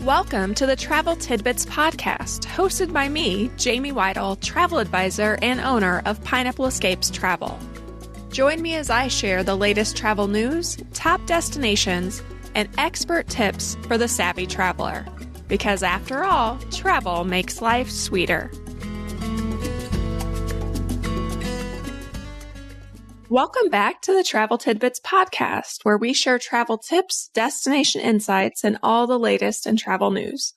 Welcome to the Travel Tidbits Podcast, hosted by me, Jamie Weitl, travel advisor and owner of Pineapple Escapes Travel. Join me as I share the latest travel news, top destinations, and expert tips for the savvy traveler. Because after all, travel makes life sweeter. Welcome back to the Travel Tidbits Podcast, where we share travel tips, destination insights, and all the latest in travel news.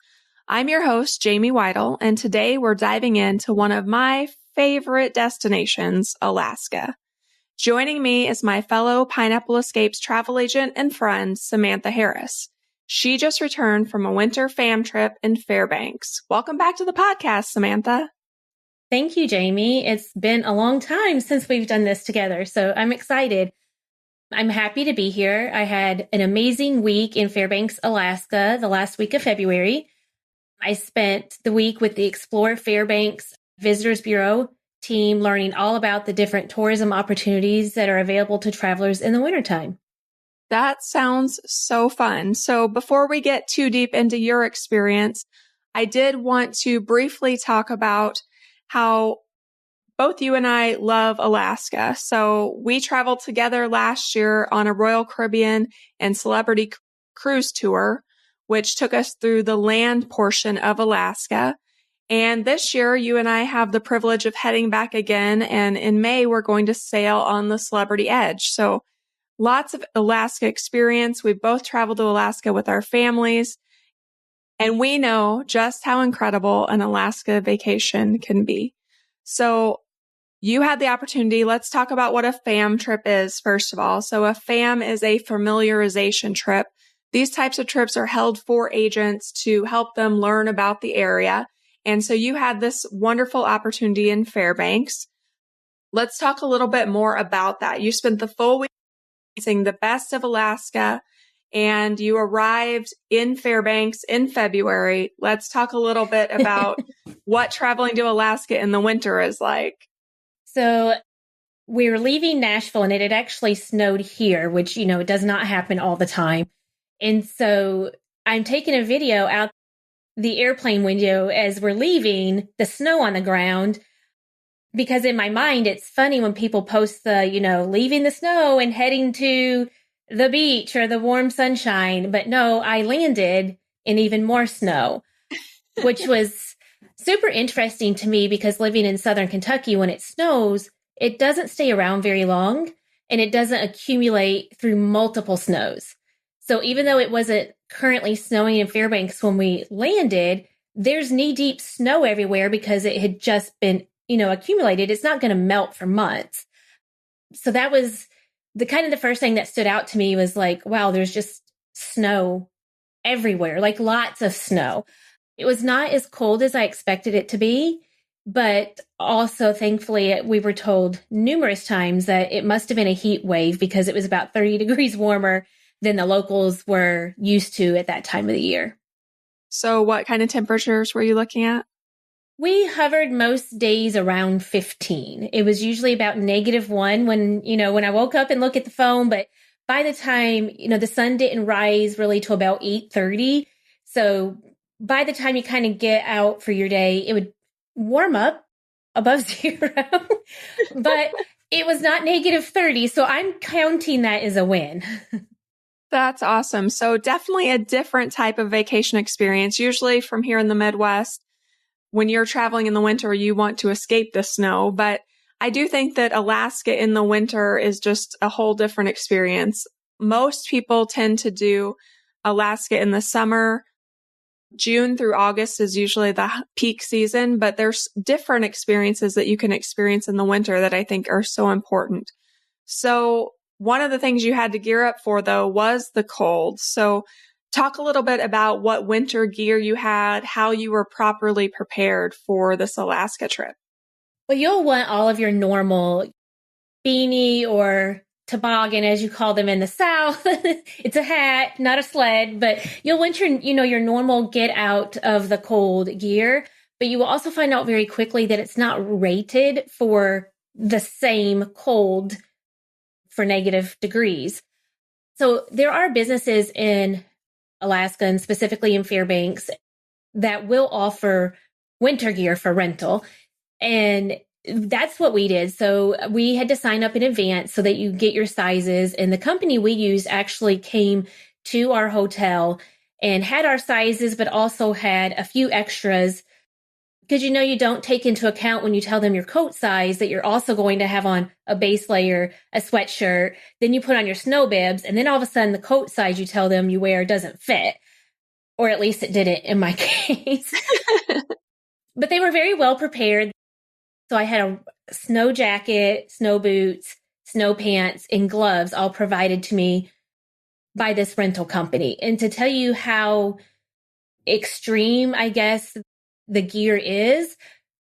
I'm your host, Jamie Weitl, and today we're diving into one of my favorite destinations, Alaska. Joining me is my fellow Pineapple Escapes travel agent and friend, Samantha Harris. She just returned from a winter fam trip in Fairbanks. Welcome back to the podcast, Samantha. Thank you, Jamie. It's been a long time since we've done this together, so I'm excited. I'm happy to be here. I had an amazing week in Fairbanks, Alaska, the last week of February. I spent the week with the Explore Fairbanks Visitors Bureau team learning all about the different tourism opportunities that are available to travelers in the wintertime. That sounds so fun. So before we get too deep into your experience, I did want to briefly talk about how both you and I love Alaska. So we traveled together last year on a Royal Caribbean and Celebrity Cruise tour, which took us through the land portion of Alaska. And this year, you and I have the privilege of heading back again. And in May, we're going to sail on the Celebrity Edge. So lots of Alaska experience. We've both traveled to Alaska with our families. And we know just how incredible an Alaska vacation can be. So you had the opportunity. Let's talk about what a FAM trip is, first of all. So a FAM is a familiarization trip. These types of trips are held for agents to help them learn about the area. And so you had this wonderful opportunity in Fairbanks. Let's talk a little bit more about that. You spent the full week seeing the best of Alaska, and you arrived in Fairbanks in February. Let's talk a little bit about what traveling to Alaska in the winter is like. So we were leaving Nashville, and it had actually snowed here, which, it does not happen all the time. And so I'm taking a video out the airplane window as we're leaving, the snow on the ground, because in my mind, it's funny when people post the, leaving the snow and heading to the beach or the warm sunshine. But no, I landed in even more snow, which was super interesting to me because living in Southern Kentucky, when it snows, it doesn't stay around very long and it doesn't accumulate through multiple snows. So even though it wasn't currently snowing in Fairbanks when we landed, there's knee-deep snow everywhere because it had just been, accumulated. It's not going to melt for months. So that was the first thing that stood out to me was like, wow, there's just snow everywhere, like lots of snow. It was not as cold as I expected it to be, but also thankfully we were told numerous times that it must have been a heat wave because it was about 30 degrees warmer than the locals were used to at that time of the year. So what kind of temperatures were you looking at? We hovered most days around 15. It was usually about -1 when I woke up and look at the phone. But by the time, the sun didn't rise really till about 8:30. So by the time you kind of get out for your day, it would warm up above zero, but it was not -30. So I'm counting that as a win. That's awesome. So definitely a different type of vacation experience. Usually from here in the Midwest, when you're traveling in the winter, you want to escape the snow. But I do think that Alaska in the winter is just a whole different experience. Most people tend to do Alaska in the summer. June through August is usually the peak season, but there's different experiences that you can experience in the winter that I think are so important. So one of the things you had to gear up for, though, was the cold. So talk a little bit about what winter gear you had, how you were properly prepared for this Alaska trip. Well, you'll want all of your normal beanie or toboggan, as you call them in the South. It's a hat, not a sled, but you'll want your normal get out of the cold gear. But you will also find out very quickly that it's not rated for the same cold for negative degrees. So there are businesses in Alaska and specifically in Fairbanks that will offer winter gear for rental. And that's what we did. So we had to sign up in advance so that you get your sizes. And the company we used actually came to our hotel and had our sizes, but also had a few extras. Because you don't take into account when you tell them your coat size that you're also going to have on a base layer, a sweatshirt, then you put on your snow bibs, and then all of a sudden the coat size you tell them you wear doesn't fit. Or at least it didn't in my case. But they were very well prepared. So I had a snow jacket, snow boots, snow pants, and gloves all provided to me by this rental company. And to tell you how extreme, I guess, the gear is,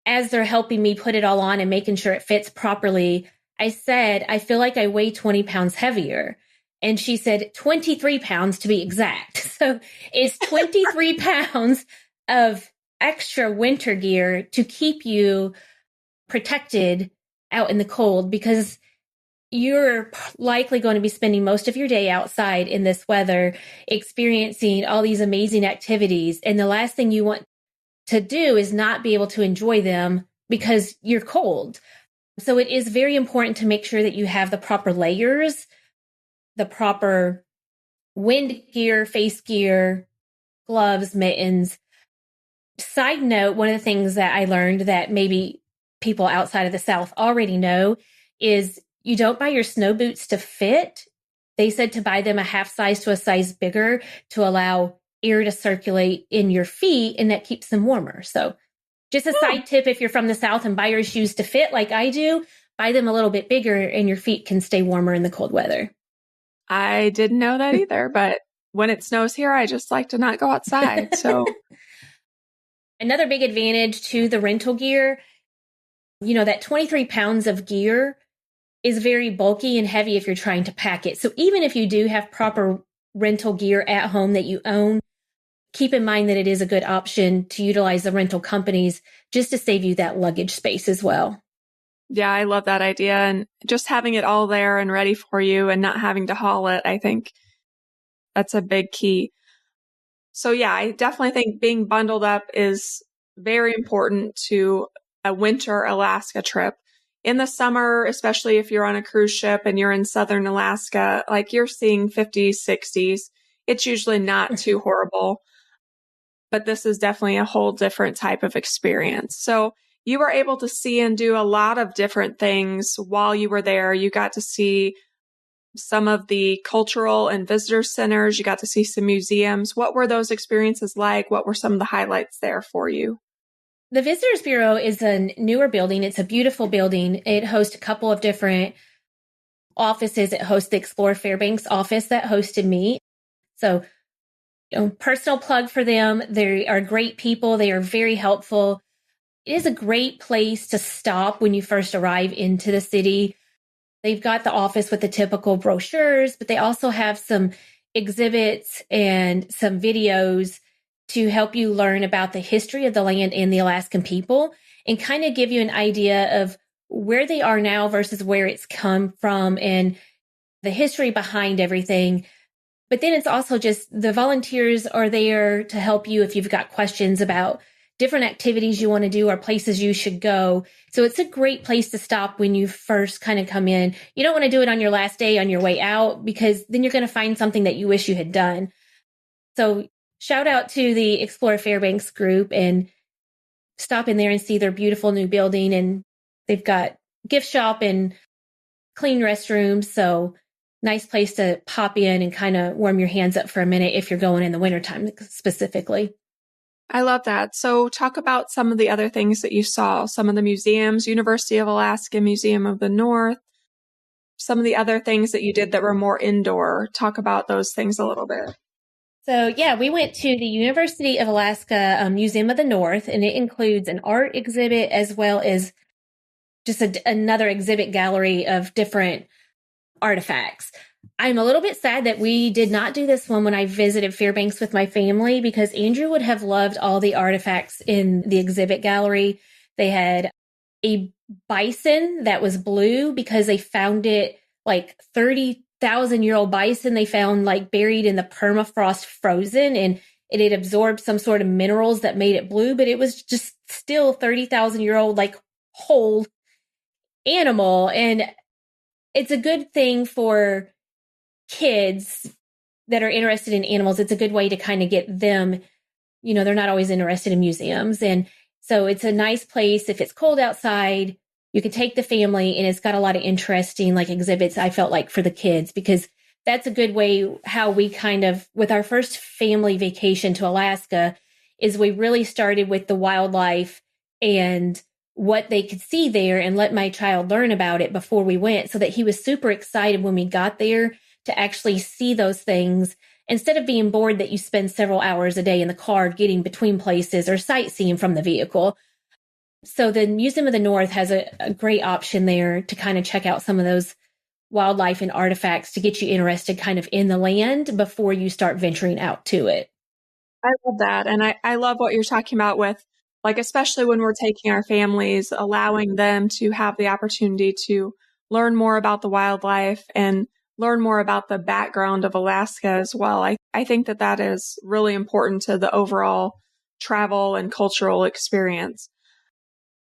as they're helping me put it all on and making sure it fits properly, I said, I feel like I weigh 20 pounds heavier. And she said 23 pounds to be exact. So it's 23 pounds of extra winter gear to keep you protected out in the cold, because you're likely going to be spending most of your day outside in this weather, experiencing all these amazing activities. And the last thing you want to do is not be able to enjoy them because you're cold. So it is very important to make sure that you have the proper layers, the proper wind gear, face gear, gloves, mittens. Side note, one of the things that I learned that maybe people outside of the South already know is you don't buy your snow boots to fit. They said to buy them a half size to a size bigger to allow air to circulate in your feet, and that keeps them warmer. So just a side tip, if you're from the South and buy your shoes to fit like I do, buy them a little bit bigger and your feet can stay warmer in the cold weather. I didn't know that either, but when it snows here, I just like to not go outside. So another big advantage to the rental gear, that 23 pounds of gear is very bulky and heavy if you're trying to pack it. So even if you do have proper rental gear at home that you own, keep in mind that it is a good option to utilize the rental companies just to save you that luggage space as well. Yeah, I love that idea. And just having it all there and ready for you and not having to haul it, I think that's a big key. So yeah, I definitely think being bundled up is very important to a winter Alaska trip. In the summer, especially if you're on a cruise ship and you're in southern Alaska, like you're seeing 50s, 60s, it's usually not too horrible. But this is definitely a whole different type of experience. So you were able to see and do a lot of different things while you were there. You got to see some of the cultural and visitor centers. You got to see some museums. What were those experiences like? What were some of the highlights there for you? The Visitors Bureau is a newer building. It's a beautiful building. It hosts a couple of different offices. It hosts the Explore Fairbanks office that hosted me. So, personal plug for them. They are great people. They are very helpful. It is a great place to stop when you first arrive into the city. They've got the office with the typical brochures, but they also have some exhibits and some videos to help you learn about the history of the land and the Alaskan people and kind of give you an idea of where they are now versus where it's come from and the history behind everything. But then it's also just the volunteers are there to help you if you've got questions about different activities you want to do or places you should go. So it's a great place to stop when you first kind of come in. You don't want to do it on your last day on your way out because then you're going to find something that you wish you had done. So shout out to the Explore Fairbanks group and stop in there and see their beautiful new building. And they've got gift shop and clean restrooms. So nice place to pop in and kind of warm your hands up for a minute if you're going in the wintertime specifically. I love that. So talk about some of the other things that you saw, some of the museums, University of Alaska Museum of the North, some of the other things that you did that were more indoor. Talk about those things a little bit. So yeah, we went to the University of Alaska Museum of the North, and it includes an art exhibit as well as just another exhibit gallery of different artifacts. I'm a little bit sad that we did not do this one when I visited Fairbanks with my family because Andrew would have loved all the artifacts in the exhibit gallery. They had a bison that was blue because they found it like 30 1,000-year-old bison they found like buried in the permafrost frozen, and it had absorbed some sort of minerals that made it blue, but it was just still 30,000-year-old like whole animal. And it's a good thing for kids that are interested in animals. It's a good way to kind of get them, they're not always interested in museums. And so it's a nice place. If it's cold outside, you can take the family, and it's got a lot of interesting like exhibits, I felt like, for the kids, because that's a good way how we kind of, with our first family vacation to Alaska, is we really started with the wildlife and what they could see there, and let my child learn about it before we went, so that he was super excited when we got there to actually see those things, instead of being bored that you spend several hours a day in the car getting between places or sightseeing from the vehicle. So the Museum of the North has a great option there to kind of check out some of those wildlife and artifacts to get you interested kind of in the land before you start venturing out to it. I love that. And I love what you're talking about with, like, especially when we're taking our families, allowing them to have the opportunity to learn more about the wildlife and learn more about the background of Alaska as well. I think that is really important to the overall travel and cultural experience.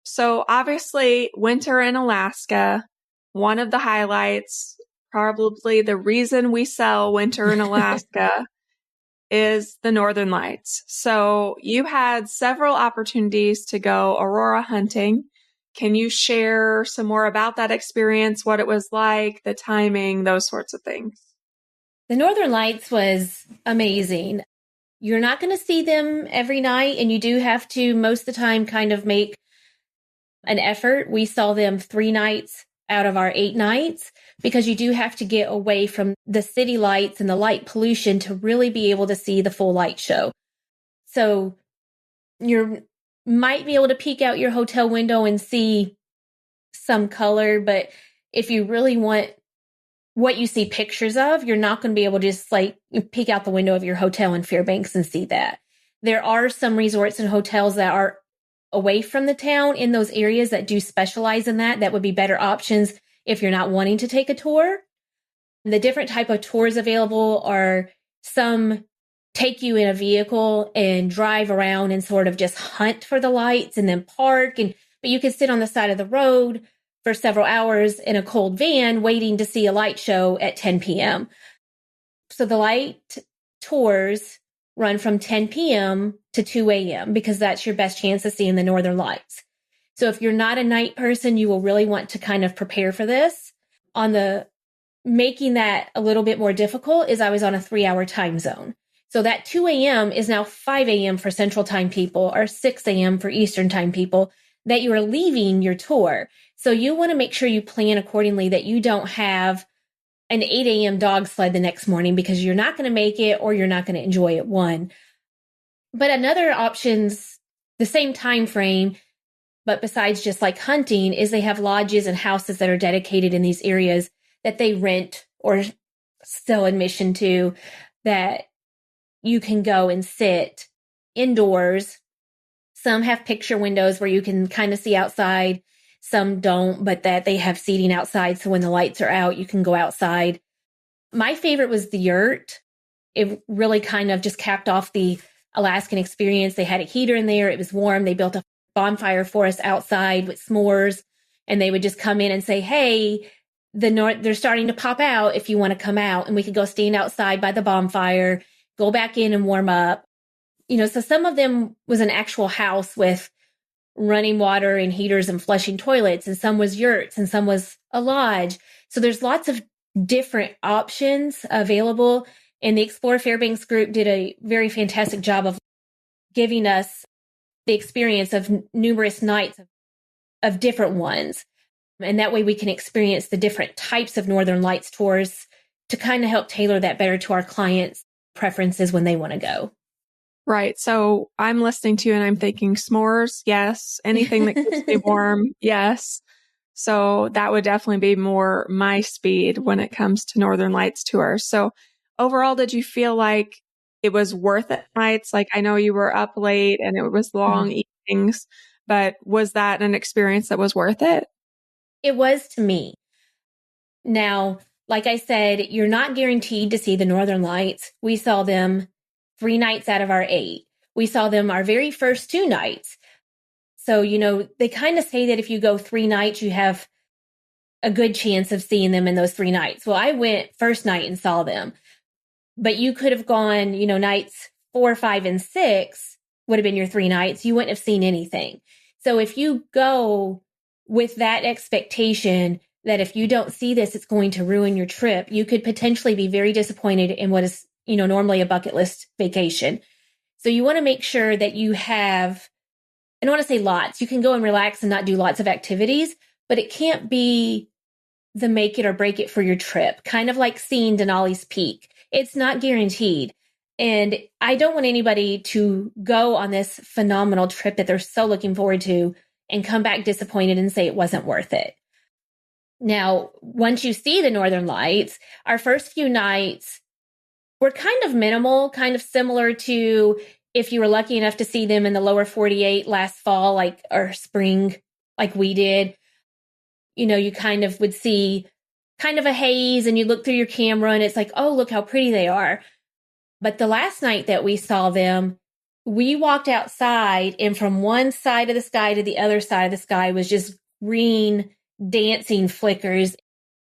So obviously, winter in Alaska, one of the highlights, probably the reason we sell winter in Alaska, is the Northern Lights. So you had several opportunities to go aurora hunting. Can you share some more about that experience, what it was like, the timing, those sorts of things? The Northern Lights was amazing. You're not going to see them every night, and you do have to, most of the time, kind of make an effort. We saw them 3 nights out of our 8 nights, because you do have to get away from the city lights and the light pollution to really be able to see the full light show. So you might be able to peek out your hotel window and see some color, but if you really want what you see pictures of, you're not going to be able to just like peek out the window of your hotel in Fairbanks and see that. There are some resorts and hotels that are away from the town in those areas that do specialize in that. That would be better options if you're not wanting to take a tour. The different type of tours available are, some take you in a vehicle and drive around and sort of just hunt for the lights and then park. But you can sit on the side of the road for several hours in a cold van waiting to see a light show at 10 p.m. So the light tours run from 10 p.m. to 2 a.m. because that's your best chance of seeing the Northern Lights. So if you're not a night person, you will really want to kind of prepare for this. On the making that a little bit more difficult is I was on a 3-hour time zone. So that 2 a.m. is now 5 a.m. for Central Time people or 6 a.m. for Eastern Time people that you are leaving your tour. So you want to make sure you plan accordingly, that you don't have an 8 a.m. dog sled the next morning, because you're not going to make it or you're not going to enjoy it, one. But another options, the same time frame, but besides just like hunting, is they have lodges and houses that are dedicated in these areas that they rent or sell admission to, that you can go and sit indoors. Some have picture windows where you can kind of see outside. Some don't, but that they have seating outside. So when the lights are out, you can go outside. My favorite was the yurt. It really kind of just capped off the Alaskan experience. They had a heater in there. It was warm. They built a bonfire for us outside with s'mores. And they would just come in and say, hey, they're starting to pop out if you want to come out. And we could go stand outside by the bonfire, go back in and warm up. So some of them was an actual house with running water and heaters and flushing toilets, and some was yurts, and some was a lodge. So there's lots of different options available. And the Explore Fairbanks group did a very fantastic job of giving us the experience of numerous nights of different ones. And that way we can experience the different types of Northern Lights tours to kind of help tailor that better to our clients' preferences when they want to go. Right. So I'm listening to you and I'm thinking s'mores. Yes. Anything that keeps me warm. Yes. So that would definitely be more my speed when it comes to Northern Lights tours. So overall, did you feel like it was worth it nights? Like, I know you were up late and it was long evenings, but was that an experience that was worth it? It was to me. Now, like I said, you're not guaranteed to see the Northern Lights. We saw them 3 nights out of our 8. We saw them our very first 2 nights. So, they kind of say that if you go 3 nights, you have a good chance of seeing them in those 3 nights. Well, I went first night and saw them, but you could have gone, nights 4, 5, and 6 would have been your 3 nights. You wouldn't have seen anything. So if you go with that expectation that if you don't see this, it's going to ruin your trip, you could potentially be very disappointed in what is, normally a bucket list vacation. So you want to make sure that you have, I don't want to say lots. You can go and relax and not do lots of activities, but it can't be the make it or break it for your trip. Kind of like seeing Denali's Peak. It's not guaranteed. And I don't want anybody to go on this phenomenal trip that they're so looking forward to and come back disappointed and say it wasn't worth it. Now, once you see the Northern Lights, our first few nights were kind of minimal, kind of similar to if you were lucky enough to see them in the lower 48 last fall, or spring, like we did. You kind of would see kind of a haze and you look through your camera and it's like, oh, look how pretty they are. But the last night that we saw them, we walked outside and from one side of the sky to the other side of the sky was just green dancing flickers.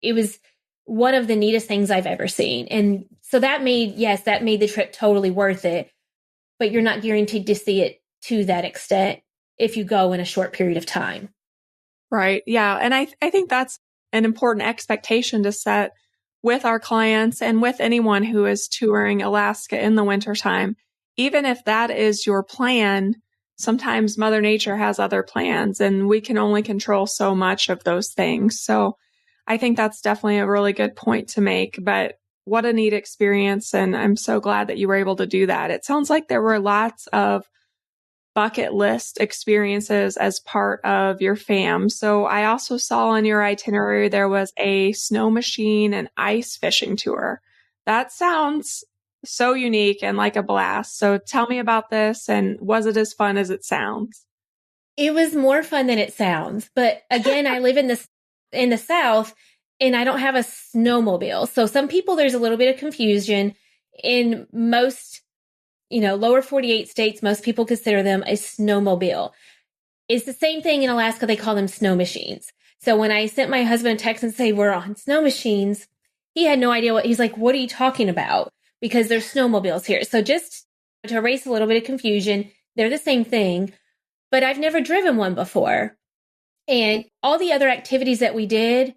It was one of the neatest things I've ever seen. And so that made the trip totally worth it. But you're not guaranteed to see it to that extent if you go in a short period of time. Right. Yeah. And I think that's an important expectation to set with our clients and with anyone who is touring Alaska in the wintertime. Even if that is your plan, sometimes Mother Nature has other plans and we can only control so much of those things. So I think that's definitely a really good point to make. But what a neat experience. And I'm so glad that you were able to do that. It sounds like there were lots of bucket list experiences as part of your fam. So I also saw on your itinerary there was a snow machine and ice fishing tour. That sounds so unique and like a blast. So tell me about this, and was it as fun as it sounds? It was more fun than it sounds. But again, I live in the South and I don't have a snowmobile. So some people, there's a little bit of confusion. In most lower 48 states, most people consider them a snowmobile. It's the same thing in Alaska. They call them snow machines. So when I sent my husband a text and say, we're on snow machines, he had no idea he's like, what are you talking about? Because there's snowmobiles here. So just to erase a little bit of confusion, they're the same thing, but I've never driven one before. And all the other activities that we did,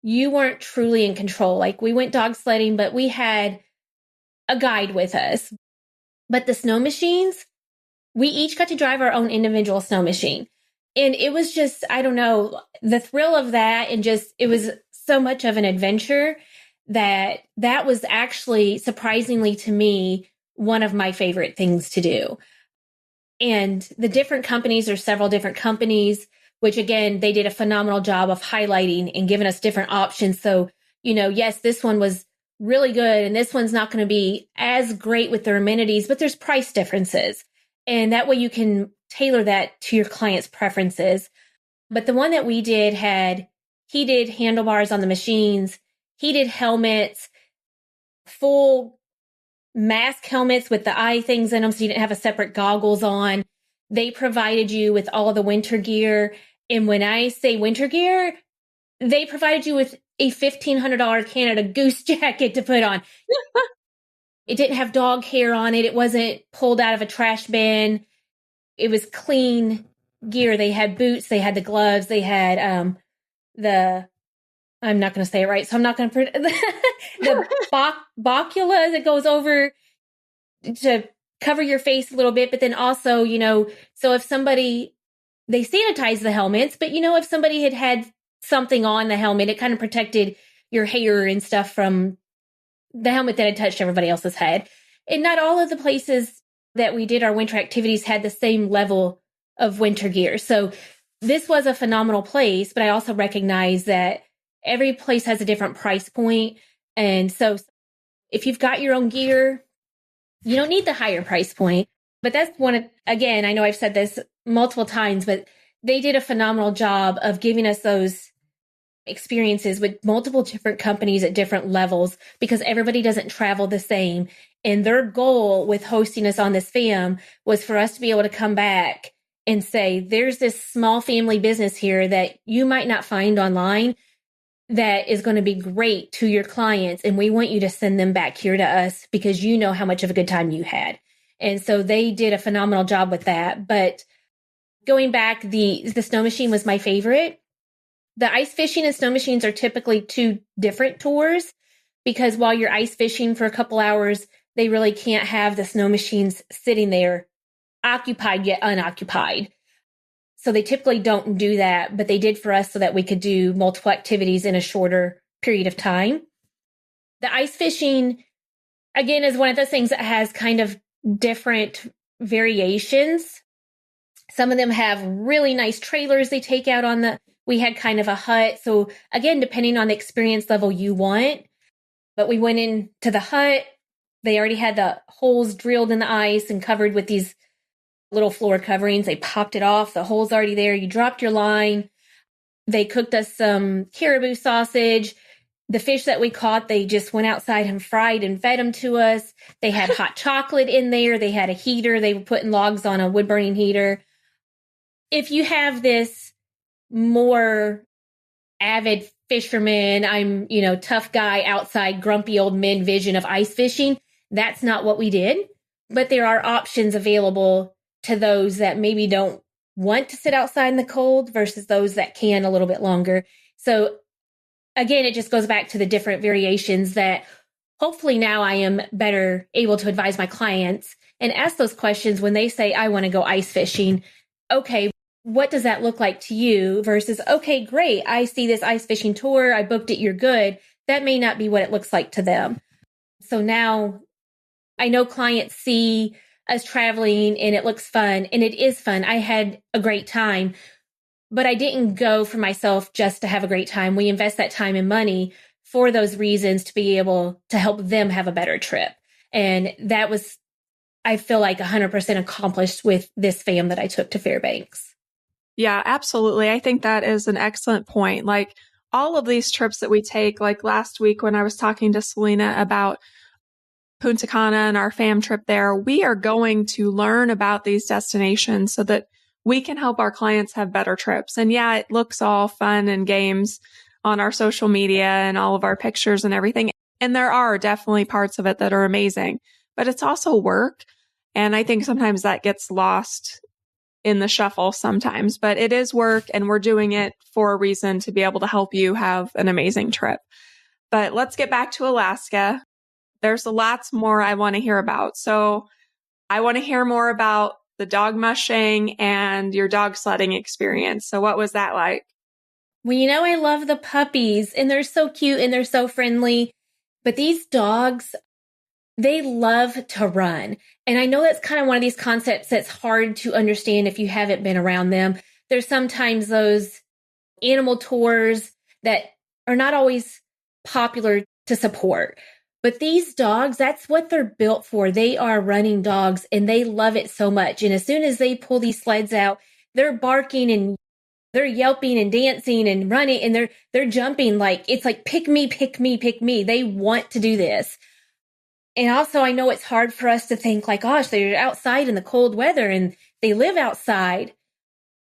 you weren't truly in control. Like we went dog sledding, but we had a guide with us. But the snow machines, we each got to drive our own individual snow machine. And it was just, I don't know, the thrill of that. And just, it was so much of an adventure that was actually surprisingly to me, one of my favorite things to do. And the different companies, there's several different companies, which again, they did a phenomenal job of highlighting and giving us different options. So, yes, this one was really good. And this one's not going to be as great with their amenities, but there's price differences. And that way you can tailor that to your client's preferences. But the one that we did had heated handlebars on the machines, heated helmets, full mask helmets with the eye things in them. So you didn't have a separate goggles on. They provided you with all the winter gear. And when I say winter gear, they provided you with a $1,500 Canada Goose jacket to put on. It didn't have dog hair on it. It wasn't pulled out of a trash bin. It was clean gear. They had boots. They had the gloves. They had I'm not going to say it right, so I'm not going to the bocula that goes over to cover your face a little bit, but then also, so if somebody, they sanitize the helmets, but if somebody had something on the helmet, it kind of protected your hair and stuff from the helmet that had touched everybody else's head. And not all of the places that we did our winter activities had the same level of winter gear. So this was a phenomenal place, but I also recognize that every place has a different price point. And so if you've got your own gear, you don't need the higher price point. But that's again, I know I've said this multiple times, but they did a phenomenal job of giving us those experiences with multiple different companies at different levels because everybody doesn't travel the same. And their goal with hosting us on this fam was for us to be able to come back and say, there's this small family business here that you might not find online that is going to be great to your clients. And we want you to send them back here to us because you know how much of a good time you had. And so they did a phenomenal job with that. But going back, the snow machine was my favorite. The ice fishing and snow machines are typically two different tours because while you're ice fishing for a couple hours, they really can't have the snow machines sitting there occupied yet unoccupied. So they typically don't do that, but they did for us so that we could do multiple activities in a shorter period of time. The ice fishing, again, is one of those things that has kind of different variations. Some of them have really nice trailers they take out on we had kind of a hut. So again, depending on the experience level you want, but we went into the hut. They already had the holes drilled in the ice and covered with these little floor coverings. They popped it off. The hole's already there. You dropped your line. They cooked us some caribou sausage. The fish that we caught, they just went outside and fried and fed them to us. They had hot chocolate in there. They had a heater. They were putting logs on a wood burning heater. If you have this more avid fisherman, I'm, tough guy outside, grumpy old men vision of ice fishing, that's not what we did. But there are options available to those that maybe don't want to sit outside in the cold versus those that can a little bit longer. So again, it just goes back to the different variations that hopefully now I am better able to advise my clients and ask those questions when they say, I want to go ice fishing. Okay, what does that look like to you versus, okay, great. I see this ice fishing tour. I booked it. You're good. That may not be what it looks like to them. So now I know clients see us traveling and it looks fun, and it is fun. I had a great time, but I didn't go for myself just to have a great time. We invest that time and money for those reasons to be able to help them have a better trip. And that was, I feel like 100% accomplished with this fam that I took to Fairbanks. Yeah, absolutely. I think that is an excellent point. Like all of these trips that we take, like last week when I was talking to Selena about Punta Cana and our fam trip there, we are going to learn about these destinations so that we can help our clients have better trips. And yeah, it looks all fun and games on our social media and all of our pictures and everything. And there are definitely parts of it that are amazing, but it's also work. And I think sometimes that gets lost in the shuffle sometimes, but it is work and we're doing it for a reason to be able to help you have an amazing trip. But let's get back to Alaska. There's lots more I want to hear about. So I want to hear more about the dog mushing and your dog sledding experience. So what was that like? Well, I love the puppies and they're so cute and they're so friendly, but these dogs, they love to run. And I know that's kind of one of these concepts that's hard to understand if you haven't been around them. There's sometimes those animal tours that are not always popular to support. But these dogs, that's what they're built for. They are running dogs and they love it so much. And as soon as they pull these sleds out, they're barking and they're yelping and dancing and running and they're jumping like it's like pick me, pick me, pick me. They want to do this. And also I know it's hard for us to think like, gosh, they're outside in the cold weather and they live outside.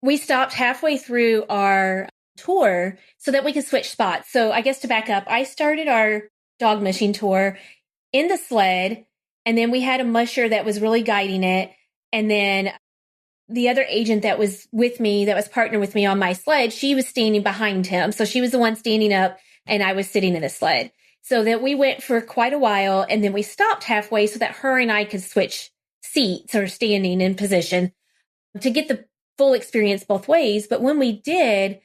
We stopped halfway through our tour so that we could switch spots. So I guess to back up, I started our dog mushing tour in the sled. And then we had a musher that was really guiding it. And then the other agent that was with me, that was partnered with me on my sled, she was standing behind him. So she was the one standing up and I was sitting in the sled. So that we went for quite a while and then we stopped halfway so that her and I could switch seats or standing in position to get the full experience both ways. But when we did,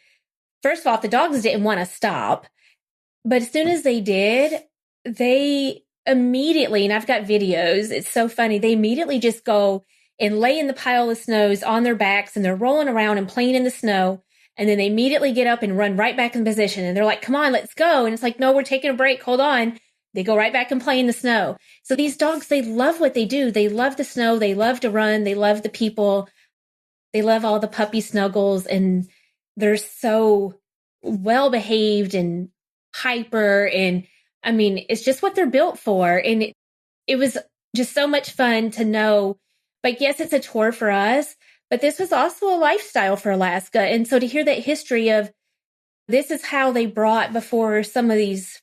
first of all, the dogs didn't want to stop. But as soon as they did, they immediately, and I've got videos, it's so funny, they immediately just go and lay in the pile of snows on their backs and they're rolling around and playing in the snow. And then they immediately get up and run right back in position. And they're like, come on, let's go. And it's like, no, we're taking a break. Hold on. They go right back and play in the snow. So these dogs, they love what they do. They love the snow. They love to run. They love the people. They love all the puppy snuggles. And they're so well behaved and hyper. And I mean, it's just what they're built for. And it was just so much fun to know. But yes, it's a tour for us, but this was also a lifestyle for Alaska. And so to hear that history of this is how they brought, before some of these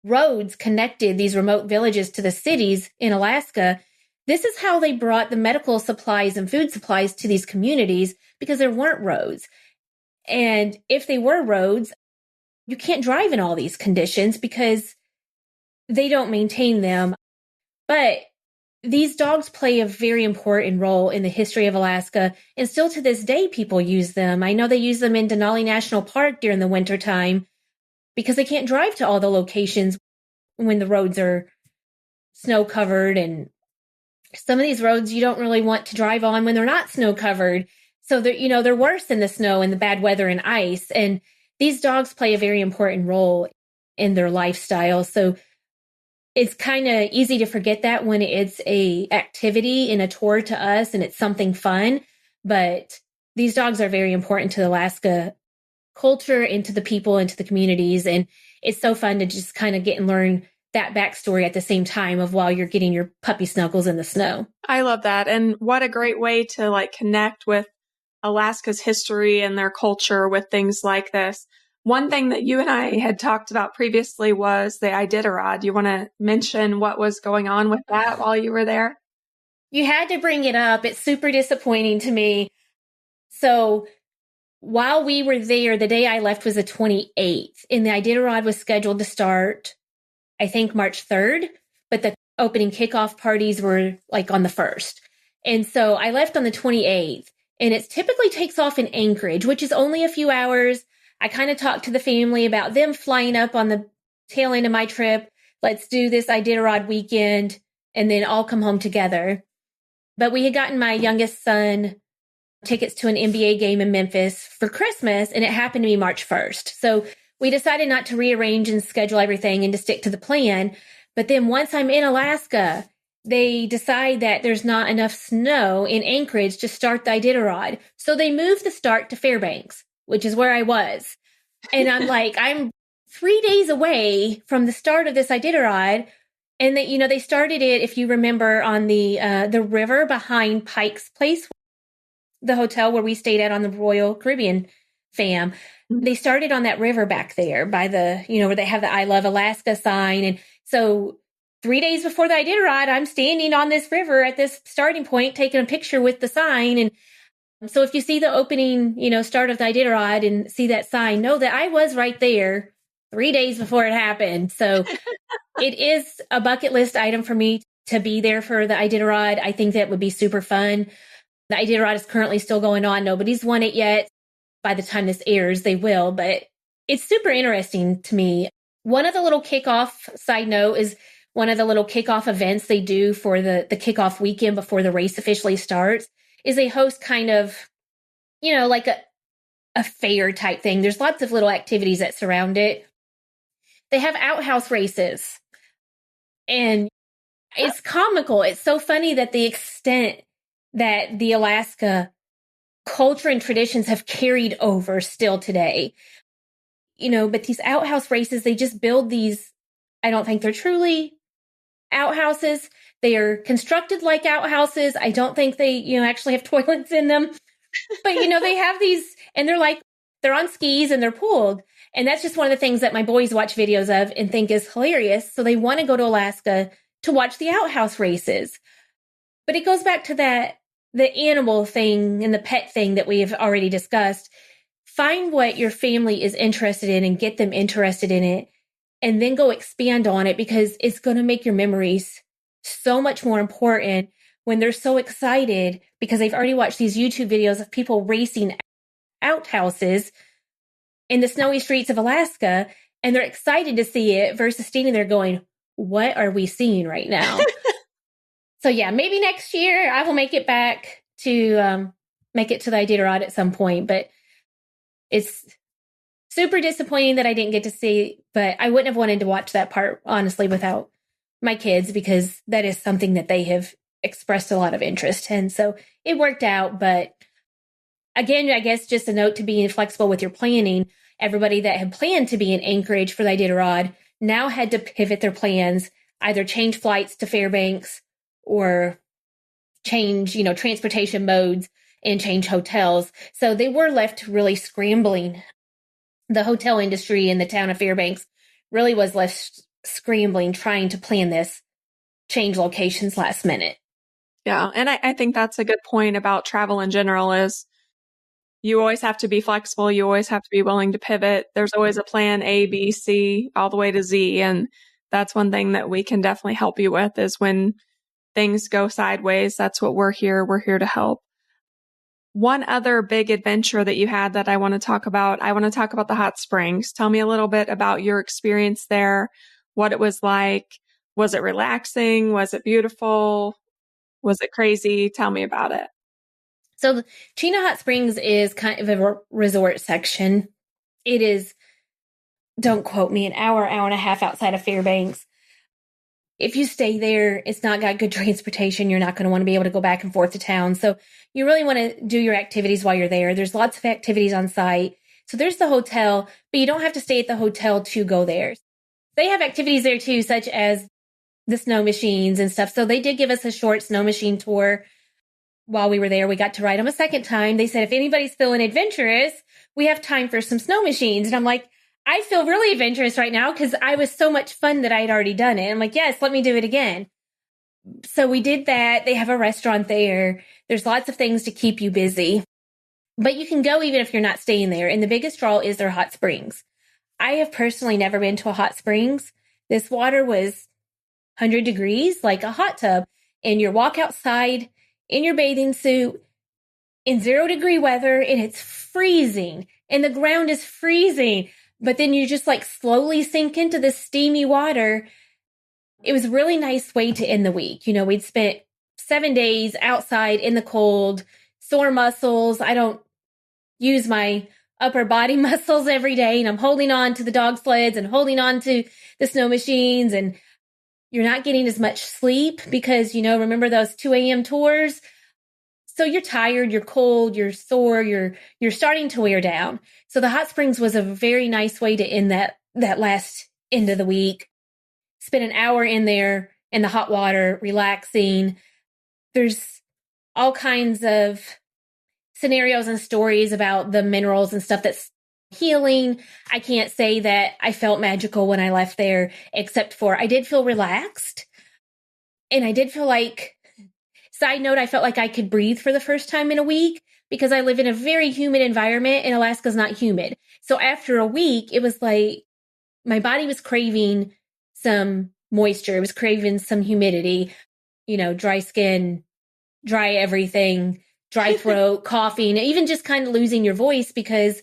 roads connected these remote villages to the cities in Alaska, this is how they brought the medical supplies and food supplies to these communities, because there weren't roads. And if they were roads, you can't drive in all these conditions because they don't maintain them. But these dogs play a very important role in the history of Alaska, and still to this day, people use them. I know they use them in Denali National Park during the wintertime because they can't drive to all the locations when the roads are snow covered. And some of these roads you don't really want to drive on when they're not snow covered. So they're worse in the snow and the bad weather and ice. And these dogs play a very important role in their lifestyle. So it's kind of easy to forget that when it's a activity and a tour to us and it's something fun. But these dogs are very important to the Alaska culture and to the people and to the communities. And it's so fun to just kind of get and learn that backstory at the same time of while you're getting your puppy snuggles in the snow. I love that. And what a great way to connect with Alaska's history and their culture with things like this. One thing that you and I had talked about previously was the Iditarod. You want to mention what was going on with that while you were there? You had to bring it up. It's super disappointing to me. So while we were there, the day I left was the 28th, and the Iditarod was scheduled to start, I think, March 3rd, but the opening kickoff parties were on the 1st. And so I left on the 28th, and it typically takes off in Anchorage, which is only a few hours. I kind of talked to the family about them flying up on the tail end of my trip. Let's do this Iditarod weekend and then all come home together. But we had gotten my youngest son tickets to an NBA game in Memphis for Christmas, and it happened to be March 1st. So we decided not to rearrange and schedule everything and to stick to the plan. But then once I'm in Alaska, they decide that there's not enough snow in Anchorage to start the Iditarod. So they moved the start to Fairbanks, which is where I was. And I'm 3 days away from the start of this Iditarod. And they started it, if you remember, on the river behind Pike's Place, the hotel where we stayed at on the Royal Caribbean fam. They started on that river back there by the, where they have the I Love Alaska sign. And so 3 days before the Iditarod, I'm standing on this river at this starting point, taking a picture with the sign. And so if you see the opening, start of the Iditarod and see that sign, know that I was right there 3 days before it happened. So it is a bucket list item for me to be there for the Iditarod. I think that would be super fun. The Iditarod is currently still going on. Nobody's won it yet. By the time this airs, they will. But it's super interesting to me. One of the little kickoff, side note, is one of the little kickoff events they do for the kickoff weekend before the race officially starts is they host kind of, a fair type thing. There's lots of little activities that surround it. They have outhouse races. And it's comical. It's so funny that the extent that the Alaska culture and traditions have carried over still today. But these outhouse races, they just build these, I don't think they're truly outhouses. They are constructed like outhouses. I don't think they, actually have toilets in them. But, they have these, and they're on skis and they're pulled. And that's just one of the things that my boys watch videos of and think is hilarious. So they want to go to Alaska to watch the outhouse races. But it goes back to the animal thing and the pet thing that we have already discussed. Find what your family is interested in and get them interested in it, and then go expand on it, because it's going to make your memories so much more important when they're so excited because they've already watched these YouTube videos of people racing outhouses in the snowy streets of Alaska, and they're excited to see it versus standing there going, what are we seeing right now? So yeah, maybe next year I will make it back to make it to the Iditarod at some point, but it's super disappointing that I didn't get to see, but I wouldn't have wanted to watch that part, honestly, without my kids, because that is something that they have expressed a lot of interest in. So it worked out. But again, I guess just a note to be flexible with your planning. everybody that had planned to be in Anchorage for the Iditarod now had to pivot their plans, either change flights to Fairbanks or change, transportation modes and change hotels. So they were left really scrambling. The hotel industry in the town of Fairbanks really was left scrambling, trying to plan this, change locations last minute. Yeah. And I think that's a good point about travel in general is you always have to be flexible. You always have to be willing to pivot. There's always a plan A, B, C, all the way to Z. And that's one thing that we can definitely help you with is when things go sideways. That's what we're here. We're here to help. One other big adventure that you had that I want to talk about the hot springs. Tell me a little bit about your experience there, what it was like. Was it relaxing? Was it beautiful? Was it crazy? Tell me about it. So Chena Hot Springs is kind of a resort section. It is, don't quote me, an hour and a half outside of Fairbanks. If you stay there, it's not got good transportation. You're not going to want to be able to go back and forth to town. So you really want to do your activities while you're there. There's lots of activities on site. So there's the hotel, but you don't have to stay at the hotel to go there. They have activities there too, such as the snow machines and stuff. So they did give us a short snow machine tour while we were there. We got to ride them a second time. They said, if anybody's feeling adventurous, we have time for some snow machines. And I'm like, I feel really adventurous right now because I was so much fun that I had already done it. I'm like, yes, let me do it again. So we did that. They have a restaurant there. There's lots of things to keep you busy, but you can go even if you're not staying there. And the biggest draw is their hot springs. I have personally never been to a hot springs. This water was 100 degrees, like a hot tub, and you walk outside in your bathing suit in 0-degree weather, and it's freezing, and the ground is freezing. But then you just like slowly sink into this steamy water. It was a really nice way to end the week. We'd spent 7 days outside in the cold, sore muscles. I don't use my upper body muscles every day, and I'm holding on to the dog sleds and holding on to the snow machines, and you're not getting as much sleep because, remember those 2 a.m. tours? So you're tired, you're cold, you're sore, you're starting to wear down. So the hot springs was a very nice way to end that last end of the week. Spend an hour in there in the hot water, relaxing. There's all kinds of scenarios and stories about the minerals and stuff that's healing. I can't say that I felt magical when I left there, except for I did feel relaxed. And I did feel like, side note, I felt like I could breathe for the first time in a week because I live in a very humid environment and Alaska's not humid. So after a week, it was like my body was craving some moisture. It was craving some humidity, dry skin, dry everything, dry throat, coughing, even just kind of losing your voice because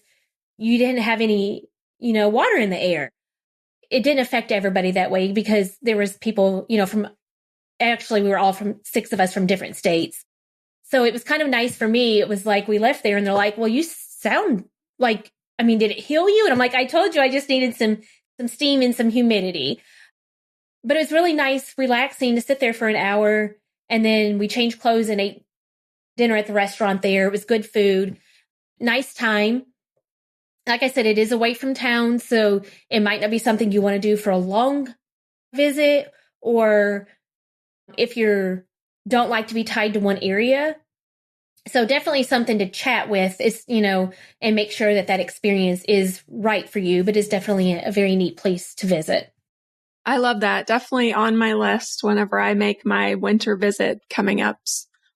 you didn't have any, water in the air. It didn't affect everybody that way because there was people, we were all 6 of us from different states. So it was kind of nice for me. It was like we left there and they're like, well, you sound like, did it heal you? And I'm like, I told you I just needed some steam and some humidity. But it was really nice, relaxing to sit there for an hour. And then we changed clothes and ate dinner at the restaurant there. It was good food, nice time. Like I said, it is away from town, so it might not be something you want to do for a long visit, or if you don't like to be tied to one area. So definitely something to chat with is, and make sure that experience is right for you, but it's definitely a very neat place to visit. I love that. Definitely on my list whenever I make my winter visit coming up.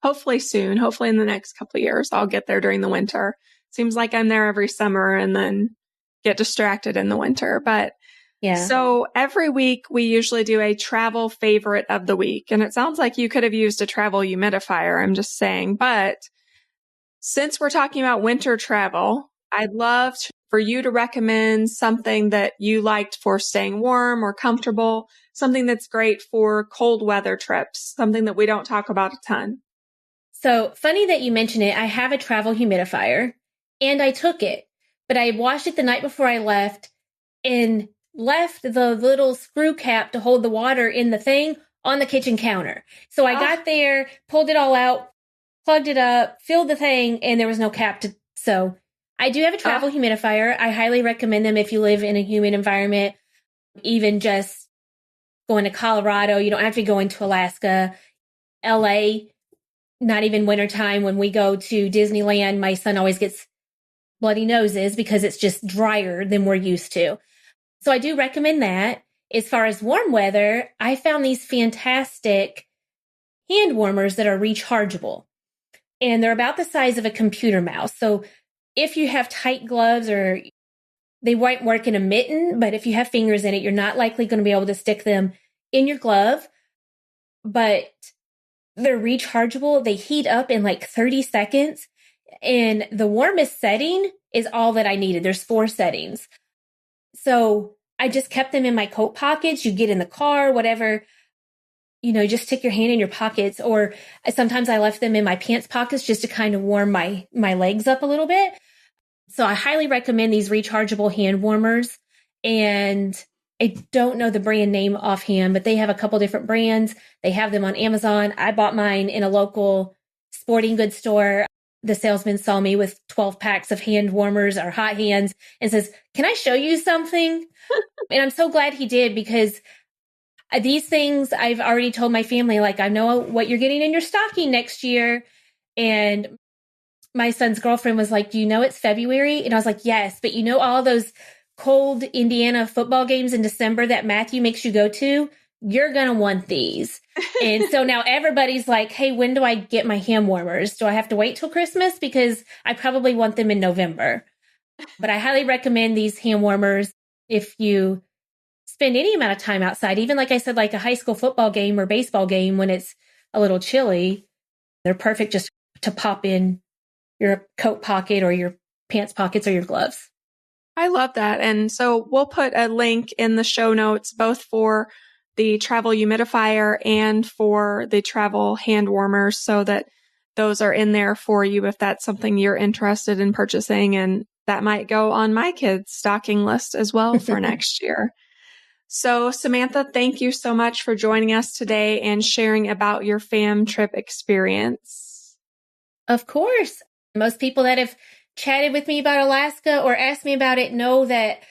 Hopefully soon, hopefully in the next couple of years, I'll get there during the winter. Seems like I'm there every summer and then get distracted in the winter. But yeah. So every week we usually do a travel favorite of the week. And it sounds like you could have used a travel humidifier. I'm just saying. But since we're talking about winter travel, I'd love for you to recommend something that you liked for staying warm or comfortable, something that's great for cold weather trips, something that we don't talk about a ton. So funny that you mention it. I have a travel humidifier and I took it, but I washed it the night before I left and left the little screw cap to hold the water in the thing on the kitchen counter. So I got there, pulled it all out, plugged it up, filled the thing, and there was no cap so I do have a travel humidifier. I highly recommend them if you live in a humid environment, even just going to Colorado. You don't have to go into Alaska, LA, not even wintertime. When we go to Disneyland, my son always gets bloody noses because it's just drier than we're used to. So I do recommend that. As far as warm weather, I found these fantastic hand warmers that are rechargeable. And they're about the size of a computer mouse. So if you have tight gloves, or they won't work in a mitten, but if you have fingers in it, you're not likely going to be able to stick them in your glove. But they're rechargeable. They heat up in like 30 seconds. And the warmest setting is all that I needed. There's 4 settings. So I just kept them in my coat pockets. You get in the car, whatever, just stick your hand in your pockets. Or sometimes I left them in my pants pockets just to kind of warm my legs up a little bit. So I highly recommend these rechargeable hand warmers. And I don't know the brand name offhand, but they have a couple different brands. They have them on Amazon. I bought mine in a local sporting goods store. The salesman saw me with 12 packs of hand warmers or hot hands and says, "Can I show you something?" And I'm so glad he did, because these things I've already told my family, like, I know what you're getting in your stocking next year. And my son's girlfriend was like, "Do you know it's February?" And I was like, "Yes, but all those cold Indiana football games in December that Matthew makes you go to, you're going to want these." And so now everybody's like, "Hey, when do I get my hand warmers? Do I have to wait till Christmas? Because I probably want them in November." But I highly recommend these hand warmers if you spend any amount of time outside, even like I said, like a high school football game or baseball game when it's a little chilly. They're perfect just to pop in your coat pocket or your pants pockets or your gloves. I love that. And so we'll put a link in the show notes, both for the travel humidifier and for the travel hand warmers, so that those are in there for you if that's something you're interested in purchasing. And that might go on my kids' stocking list as well for next year. So Samantha, thank you so much for joining us today and sharing about your fam trip experience. Of course. Most people that have chatted with me about Alaska or asked me about it know that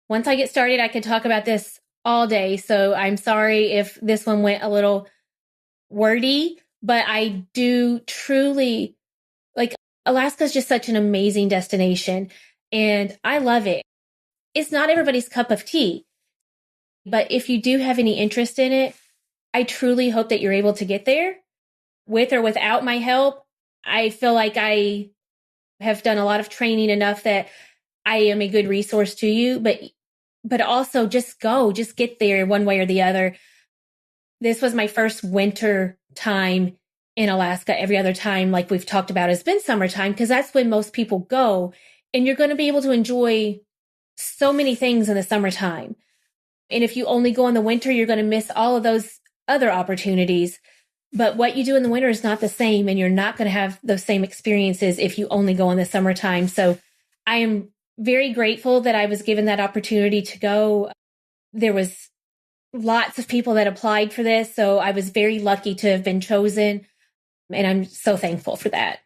once I get started, I could talk about this all day. So I'm sorry if this one went a little wordy, but I do truly, like, Alaska is just such an amazing destination and I love it. It's not everybody's cup of tea, but if you do have any interest in it, I truly hope that you're able to get there with or without my help. I feel like I have done a lot of training enough that I am a good resource to you, but also just get there one way or the other. This was my first winter time in Alaska. Every other time, like we've talked about, has been summertime, because that's when most people go, and you're going to be able to enjoy so many things in the summertime. And if you only go in the winter, you're going to miss all of those other opportunities. But what you do in the winter is not the same, and you're not going to have those same experiences if you only go in the summertime. So I am very grateful that I was given that opportunity to go. There was lots of people that applied for this, so I was very lucky to have been chosen, and I'm so thankful for that.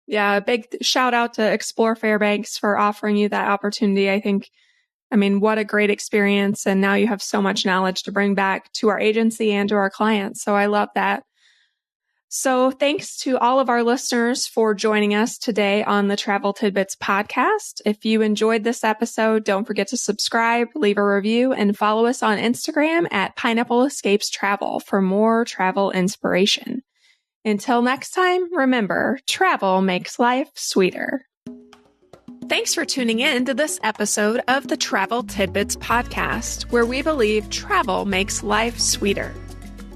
Yeah, a big shout out to Explore Fairbanks for offering you that opportunity. I mean, what a great experience. And now you have so much knowledge to bring back to our agency and to our clients. So I love that. So thanks to all of our listeners for joining us today on the Travel Tidbits Podcast. If you enjoyed this episode, don't forget to subscribe, leave a review, and follow us on Instagram at Pineapple Escapes Travel for more travel inspiration. Until next time, remember, travel makes life sweeter. Thanks for tuning in to this episode of the Travel Tidbits Podcast, where we believe travel makes life sweeter.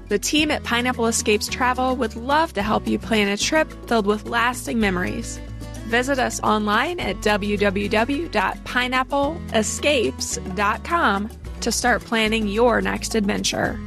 The team at Pineapple Escapes Travel would love to help you plan a trip filled with lasting memories. Visit us online at www.pineappleescapes.com to start planning your next adventure.